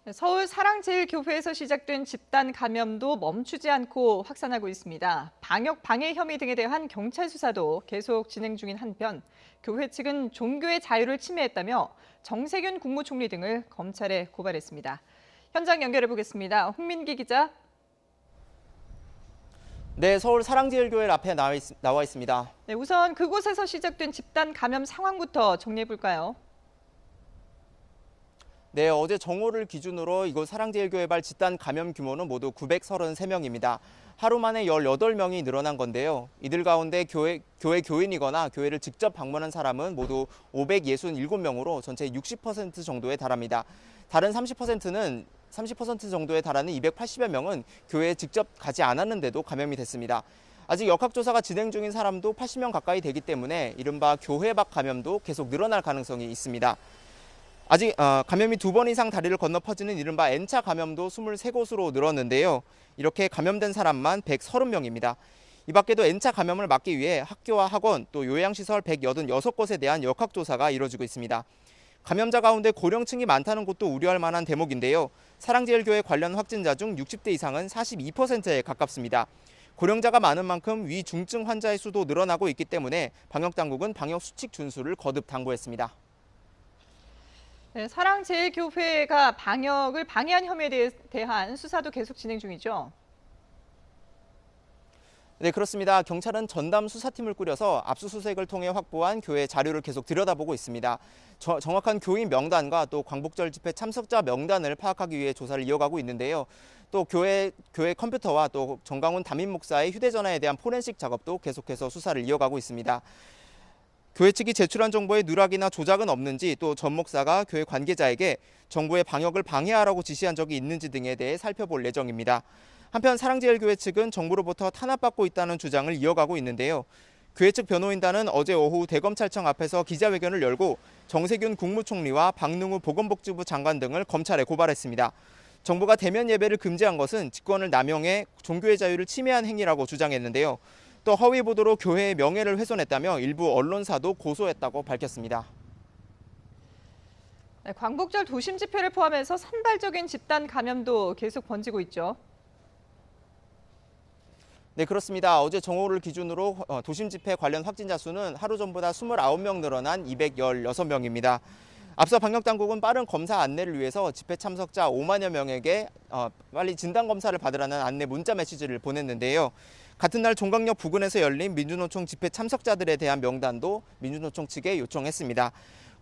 서울 사랑제일교회에서 시작된 집단 감염도 멈추지 않고 확산하고 있습니다. 방역 방해 혐의 등에 대한 경찰 수사도 계속 진행 중인 한편, 교회 측은 종교의 자유를 침해했다며 정세균 국무총리 등을 검찰에 고발했습니다. 현장 연결해 보겠습니다. 홍민기 기자. 네, 서울 사랑제일교회 앞에 나와 있습니다. 네, 우선 그곳에서 시작된 집단 감염 상황부터 정리해 볼까요? 네, 어제 정오를 기준으로 이곳 사랑제일교회발 집단 감염 규모는 모두 933명입니다. 하루 만에 18명이 늘어난 건데요. 이들 가운데 교회 교인이거나 교회를 직접 방문한 사람은 모두 567명으로 전체 60% 정도에 달합니다. 다른 30% 정도에 달하는 280여 명은 교회에 직접 가지 않았는데도 감염이 됐습니다. 아직 역학조사가 진행 중인 사람도 80명 가까이 되기 때문에 이른바 교회 밖 감염도 계속 늘어날 가능성이 있습니다. 아직 감염이 2번 이상 다리를 건너 퍼지는 이른바 N차 감염도 23곳으로 늘었는데요. 이렇게 감염된 사람만 130명입니다. 이 밖에도 N차 감염을 막기 위해 학교와 학원 또 요양시설 186곳에 대한 역학조사가 이뤄지고 있습니다. 감염자 가운데 고령층이 많다는 것도 우려할 만한 대목인데요. 사랑제일교회 관련 확진자 중 60대 이상은 42%에 가깝습니다. 고령자가 많은 만큼 위중증 환자의 수도 늘어나고 있기 때문에 방역당국은 방역수칙 준수를 거듭 당부했습니다. 네, 사랑제일교회가 방역을 방해한 혐의에 대한 수사도 계속 진행 중이죠. 네, 그렇습니다. 경찰은 전담 수사팀을 꾸려서 압수수색을 통해 확보한 교회 자료를 계속 들여다보고 있습니다. 정확한 교인 명단과 또 광복절 집회 참석자 명단을 파악하기 위해 조사를 이어가고 있는데요. 또 교회 컴퓨터와 또 정강훈 담임 목사의 휴대전화에 대한 포렌식 작업도 계속해서 수사를 이어가고 있습니다. 교회 측이 제출한 정보에 누락이나 조작은 없는지 또 전 목사가 교회 관계자에게 정부의 방역을 방해하라고 지시한 적이 있는지 등에 대해 살펴볼 예정입니다. 한편 사랑제일교회 측은 정부로부터 탄압받고 있다는 주장을 이어가고 있는데요. 교회 측 변호인단은 어제 오후 대검찰청 앞에서 기자회견을 열고 정세균 국무총리와 박능우 보건복지부 장관 등을 검찰에 고발했습니다. 정부가 대면 예배를 금지한 것은 직권을 남용해 종교의 자유를 침해한 행위라고 주장했는데요. 또 허위 보도로 교회의 명예를 훼손했다며 일부 언론사도 고소했다고 밝혔습니다. 네, 광복절 도심 집회를 포함해서 산발적인 집단 감염도 계속 번지고 있죠. 네, 그렇습니다. 어제 정오를 기준으로 도심 집회 관련 확진자 수는 하루 전보다 29명 늘어난 216명입니다. 앞서 방역당국은 빠른 검사 안내를 위해서 집회 참석자 5만여 명에게 빨리 진단검사를 받으라는 안내 문자 메시지를 보냈는데요. 같은 날 종강역 부근에서 열린 민주노총 집회 참석자들에 대한 명단도 민주노총 측에 요청했습니다.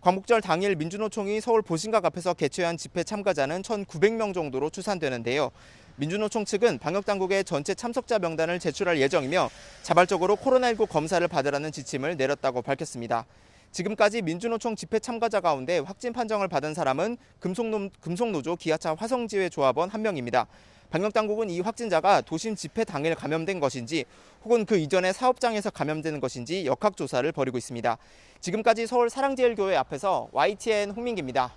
광복절 당일 민주노총이 서울 보신각 앞에서 개최한 집회 참가자는 1,900명 정도로 추산되는데요. 민주노총 측은 방역당국에 전체 참석자 명단을 제출할 예정이며 자발적으로 코로나19 검사를 받으라는 지침을 내렸다고 밝혔습니다. 지금까지 민주노총 집회 참가자 가운데 확진 판정을 받은 사람은 금속노조 기아차 화성지회 조합원 1명입니다. 방역당국은 이 확진자가 도심 집회 당일 감염된 것인지 혹은 그 이전에 사업장에서 감염된 것인지 역학조사를 벌이고 있습니다. 지금까지 서울 사랑제일교회 앞에서 YTN 홍민기입니다.